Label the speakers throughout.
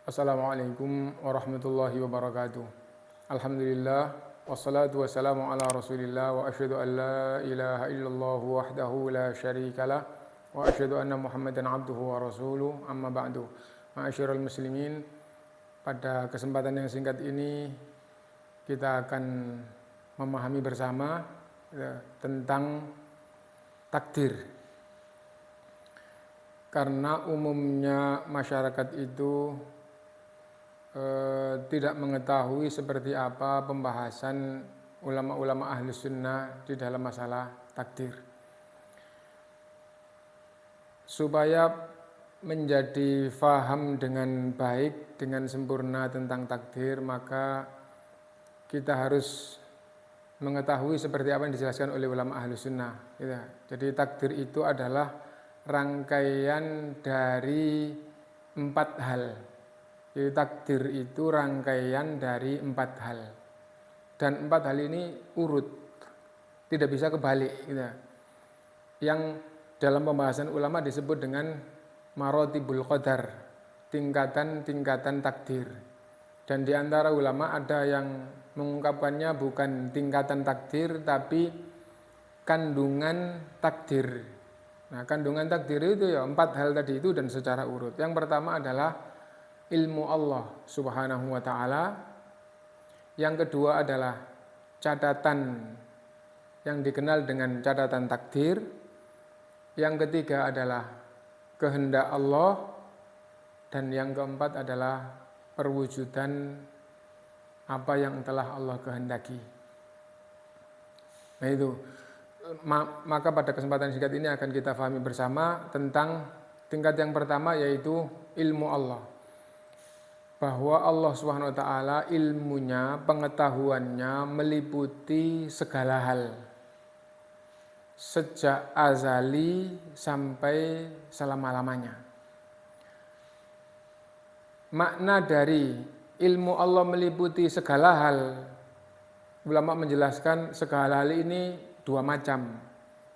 Speaker 1: Assalamualaikum warahmatullahi wabarakatuh. Alhamdulillah wassalatu wassalamu ala Rasulillah wa asyhadu an la ilaha illallah wahdahu la syarikalah wa asyhadu anna Muhammadan abduhu wa rasuluh. Amma ba'du. Ma'asyiral muslimin, pada kesempatan yang singkat ini kita akan memahami bersama tentang takdir. Karena umumnya masyarakat itu tidak mengetahui seperti apa pembahasan ulama-ulama ahli sunnah di dalam masalah takdir. Supaya menjadi faham dengan baik, dengan sempurna tentang takdir, maka kita harus mengetahui seperti apa yang dijelaskan oleh ulama ahli sunnah. Jadi takdir itu adalah rangkaian dari 4 hal. Jadi takdir itu rangkaian dari 4 hal. Dan 4 hal ini urut, tidak bisa kebalik. Yang dalam pembahasan ulama disebut dengan marotibul qadar, tingkatan-tingkatan takdir. Dan di antara ulama ada yang mengungkapkannya bukan tingkatan takdir, tapi kandungan takdir. Nah, kandungan takdir itu ya 4 hal tadi itu dan secara urut. Yang pertama adalah ilmu Allah subhanahu wa ta'ala. Yang kedua adalah catatan yang dikenal dengan catatan takdir. Yang ketiga adalah kehendak Allah. Dan yang keempat adalah perwujudan apa yang telah Allah kehendaki. Nah itu, maka pada kesempatan singkat ini akan kita pahami bersama tentang tingkat yang pertama, yaitu ilmu Allah. Bahwa Allah SWT ilmunya, pengetahuannya meliputi segala hal. Sejak azali sampai selama-lamanya. Makna dari ilmu Allah meliputi segala hal, ulama menjelaskan segala hal ini 2 macam.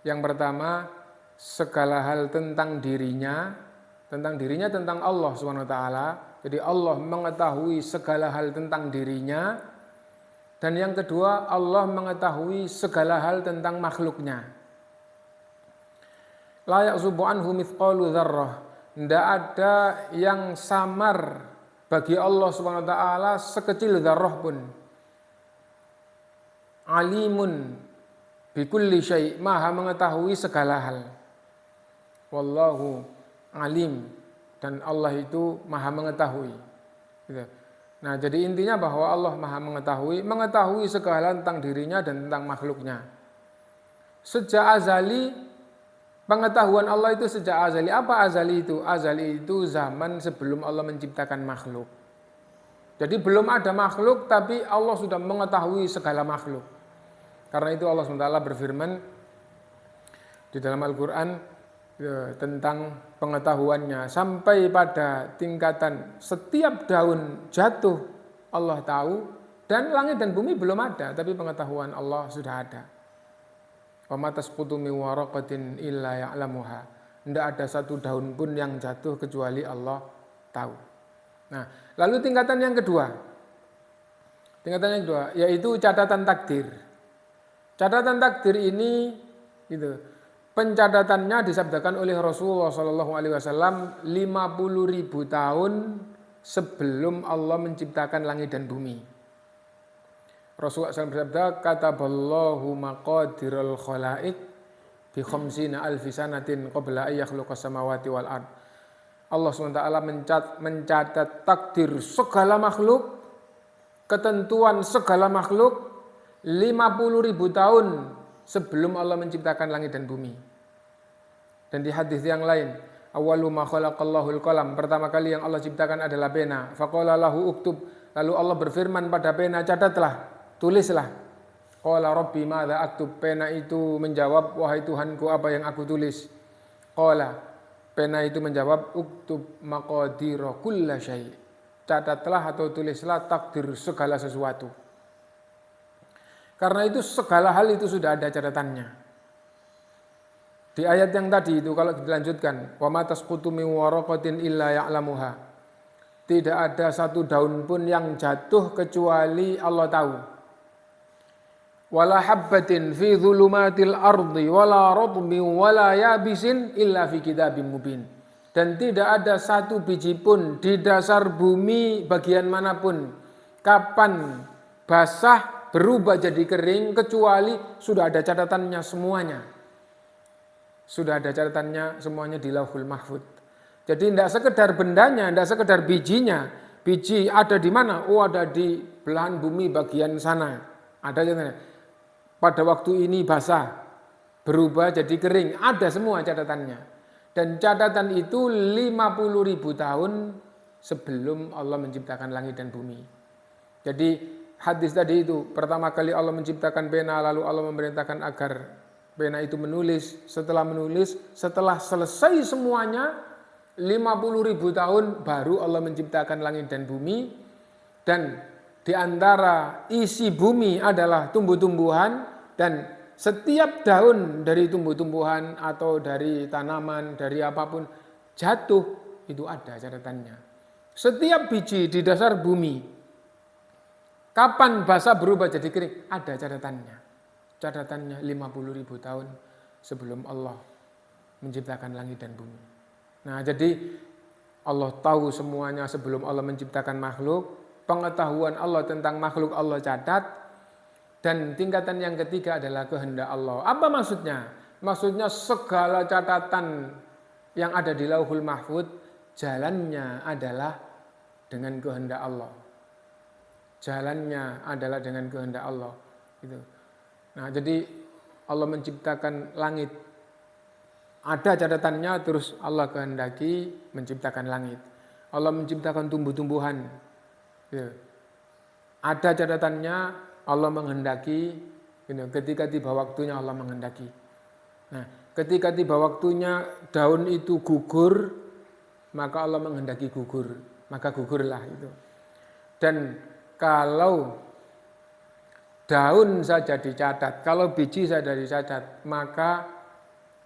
Speaker 1: Yang pertama, segala hal tentang dirinya tentang Allah SWT. Jadi Allah mengetahui segala hal tentang dirinya. Dan yang kedua, Allah mengetahui segala hal tentang makhluknya. La ya'zubu anhu mithqalu dzarrah. Tidak ada yang samar bagi Allah SWT sekecil dzarrah pun. Alimun bikulli syai', maha mengetahui segala hal. Wallahu alim, dan Allah itu maha mengetahui. Nah, jadi intinya bahwa Allah maha mengetahui segala hal tentang dirinya dan tentang makhluknya. Sejak azali, pengetahuan Allah itu sejak azali. Apa azali itu? Azali itu zaman sebelum Allah menciptakan makhluk. Jadi belum ada makhluk, tapi Allah sudah mengetahui segala makhluk. Karena itu Allah SWT berfirman di dalam Al-Quran tentang pengetahuannya sampai pada tingkatan setiap daun jatuh Allah tahu, dan langit dan bumi belum ada tapi pengetahuan Allah sudah ada. Wa ma tasqutu min waraqatin illa ya'lamuha. Tidak ada satu daun pun yang jatuh kecuali Allah tahu. Nah, lalu tingkatan yang kedua yaitu catatan takdir. Catatan takdir ini pencatatannya disabdakan oleh Rasulullah SAW 50.000 tahun sebelum Allah menciptakan langit dan bumi. Rasulullah SAW bersabda, kataballahu maqadiral khalaik bi khamsina alfi sanatin qabla an yakhluqas samawati wal ard. Allah SWT mencatat takdir segala makhluk, ketentuan segala makhluk 50.000 tahun sebelum Allah menciptakan langit dan bumi. Dan di hadis yang lain, awwalu ma khalaqallahul qalam, pertama kali yang Allah ciptakan adalah pena. Faqala lahu uktub, lalu Allah berfirman pada pena, catatlah, tulislah. Qala rabbi madza aktub, pena itu menjawab, wahai Tuhanku, apa yang aku tulis? Qala, pena itu menjawab, uktub maqadira kulla syai', catatlah atau tulislah takdir segala sesuatu. Karena itu segala hal itu sudah ada catatannya. Di ayat yang tadi itu kalau dilanjutkan, wa ma tasqutu min waraqatin illa ya'lamuha. tidak ada satu daun pun yang jatuh kecuali Allah tahu. Wala habbatin fi dhulumatil ardi wala radmin wala yabisin illa fi kitabim mubin. Dan tidak ada satu biji pun di dasar bumi bagian manapun kapan basah berubah jadi kering kecuali sudah ada catatannya semuanya. Sudah ada catatannya semuanya di Lauhul Mahfuz. Jadi tidak sekedar bendanya, tidak sekedar bijinya. Biji ada di mana? Oh, ada di belahan bumi bagian sana. Ada catatannya. Pada waktu ini basah, berubah jadi kering. Ada semua catatannya. Dan catatan itu 50.000 tahun sebelum Allah menciptakan langit dan bumi. Jadi hadis tadi itu, pertama kali Allah menciptakan pena, lalu Allah memerintahkan agar pena itu menulis. Setelah menulis, setelah selesai semuanya, 50.000 tahun baru Allah menciptakan langit dan bumi. Dan di antara isi bumi adalah tumbuh-tumbuhan, dan setiap daun dari tumbuh-tumbuhan atau dari tanaman, dari apapun jatuh, itu ada catatannya. Setiap biji di dasar bumi, kapan basah berubah jadi kering, ada catatannya. Catatannya 50.000 tahun sebelum Allah menciptakan langit dan bumi. Nah, jadi Allah tahu semuanya sebelum Allah menciptakan makhluk. Pengetahuan Allah tentang makhluk Allah catat. Dan tingkatan yang ketiga adalah kehendak Allah. Apa maksudnya? Maksudnya segala catatan yang ada di Lauhul Mahfuz, jalannya adalah dengan kehendak Allah. Jalannya adalah dengan kehendak Allah. Gitu. Nah, jadi Allah menciptakan langit. Ada catatannya, terus Allah kehendaki menciptakan langit. Allah menciptakan tumbuh-tumbuhan. Gitu. Ada catatannya, Allah menghendaki, ketika tiba waktunya Allah menghendaki. Nah, ketika tiba waktunya daun itu gugur, maka Allah menghendaki gugur, maka gugurlah itu. Dan kalau daun saja dicatat, kalau biji saja dicatat, maka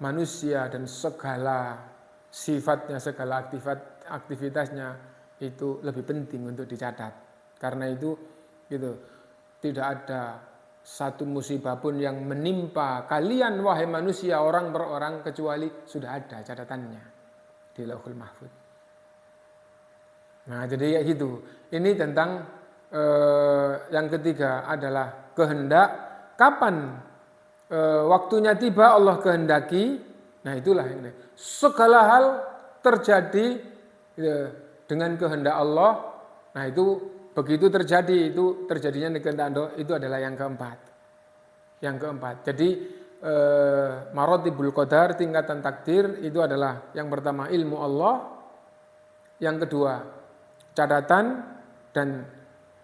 Speaker 1: manusia dan segala sifatnya, segala aktivitasnya itu lebih penting untuk dicatat. Karena itu gitu. Tidak ada satu musibah pun yang menimpa kalian wahai manusia orang per orang kecuali sudah ada catatannya di Lauhul Mahfuz. Nah, jadi kayak gitu. Ini tentang yang ketiga adalah kehendak. Kapan waktunya tiba Allah kehendaki. Nah, itulah ini. Segala hal terjadi dengan kehendak Allah. Nah, itu begitu terjadi, itu terjadinya kehendak Allah, itu adalah yang keempat. Yang keempat. Jadi maratibul qadar, tingkatan takdir, itu adalah yang pertama ilmu Allah, yang kedua catatan, dan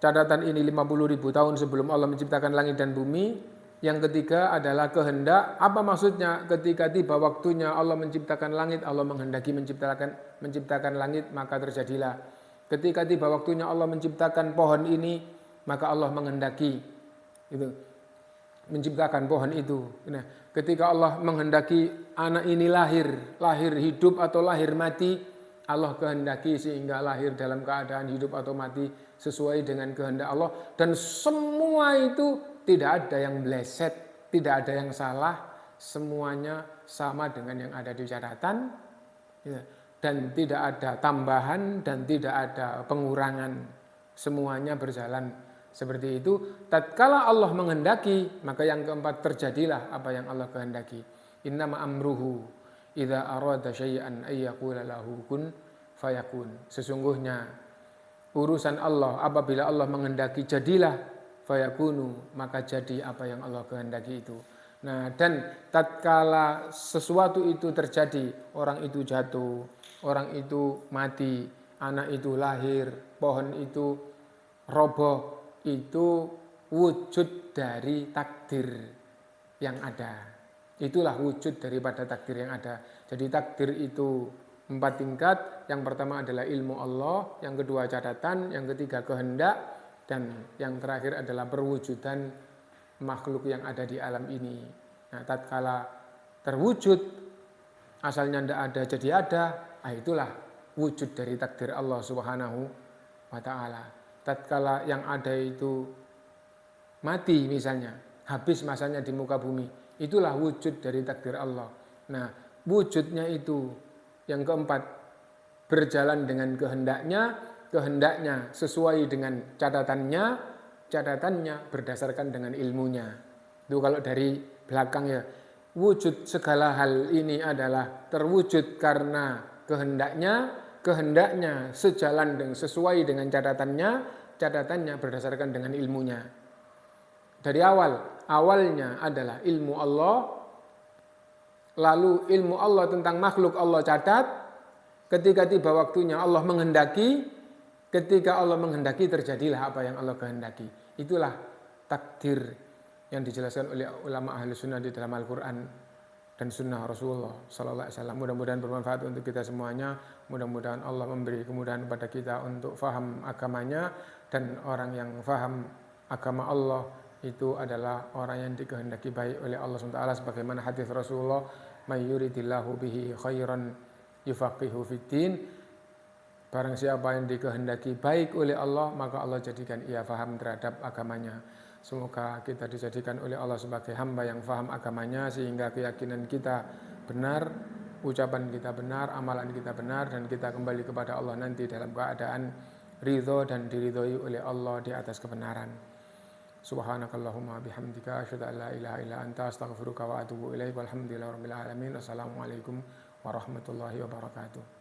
Speaker 1: catatan ini 50.000 tahun sebelum Allah menciptakan langit dan bumi. Yang ketiga adalah kehendak. Apa maksudnya? Ketika tiba waktunya Allah menciptakan langit, Allah menghendaki menciptakan langit, maka terjadilah. Ketika tiba waktunya Allah menciptakan pohon ini, maka Allah menghendaki itu menciptakan pohon itu. Nah, ketika Allah menghendaki anak ini lahir hidup atau lahir mati, Allah kehendaki sehingga lahir dalam keadaan hidup atau mati sesuai dengan kehendak Allah. Dan semua itu tidak ada yang meleset, tidak ada yang salah, semuanya sama dengan yang ada di catatan. Ya. Dan tidak ada tambahan dan tidak ada pengurangan. Semuanya berjalan seperti itu. Tatkala Allah menghendaki, maka yang keempat terjadilah apa yang Allah kehendaki. Innama amruhu idza arada syai'an ay yaqula lahu kun fayakun. Sesungguhnya urusan Allah apabila Allah menghendaki jadilah fayakunu, maka jadi apa yang Allah kehendaki itu. Nah, dan tatkala sesuatu itu terjadi, orang itu jatuh, orang itu mati, anak itu lahir, pohon itu roboh, itu wujud dari takdir yang ada. Itulah wujud daripada takdir yang ada. Jadi takdir itu 4 tingkat. Yang pertama adalah ilmu Allah, yang kedua catatan, yang ketiga kehendak, dan yang terakhir adalah perwujudan makhluk yang ada di alam ini. Nah, tatkala terwujud, asalnya tidak ada jadi ada, itulah wujud dari takdir Allah Subhanahu wa ta'ala. Tatkala yang ada itu mati misalnya, habis masanya di muka bumi, itulah wujud dari takdir Allah. Nah, wujudnya itu yang keempat, berjalan dengan kehendaknya sesuai dengan catatannya berdasarkan dengan ilmunya. Itu kalau dari belakang ya, wujud segala hal ini adalah terwujud karena kehendaknya sejalan dengan sesuai dengan catatannya berdasarkan dengan ilmunya. Dari awalnya adalah ilmu Allah, lalu ilmu Allah tentang makhluk Allah catat, ketika tiba waktunya Allah menghendaki, ketika Allah menghendaki terjadilah apa yang Allah kehendaki. Itulah takdir yang dijelaskan oleh ulama ahli sunnah di dalam Al-Quran dan sunnah Rasulullah Sallallahu Alaihi Wasallam. Mudah-mudahan bermanfaat untuk kita semuanya. Mudah-mudahan Allah memberi kemudahan kepada kita untuk faham agamanya, dan orang yang faham agama Allah itu adalah orang yang dikehendaki baik oleh Allah SWT, sebagaimana hadis Rasulullah, may yuridillahu bihi khairan yufaqihu fiddin. Barang siapa yang dikehendaki baik oleh Allah, maka Allah jadikan ia faham terhadap agamanya. Semoga kita dijadikan oleh Allah sebagai hamba yang faham agamanya, sehingga keyakinan kita benar, ucapan kita benar, amalan kita benar, dan kita kembali kepada Allah nanti dalam keadaan ridho dan diridhoi oleh Allah di atas kebenaran. Subhanakallahumma bihamdika asyhadu an la ilaha illa anta astaghfiruka wa atubu ilaik. Walhamdulillahirabbil alamin. Assalamualaikum warahmatullahi wabarakatuh.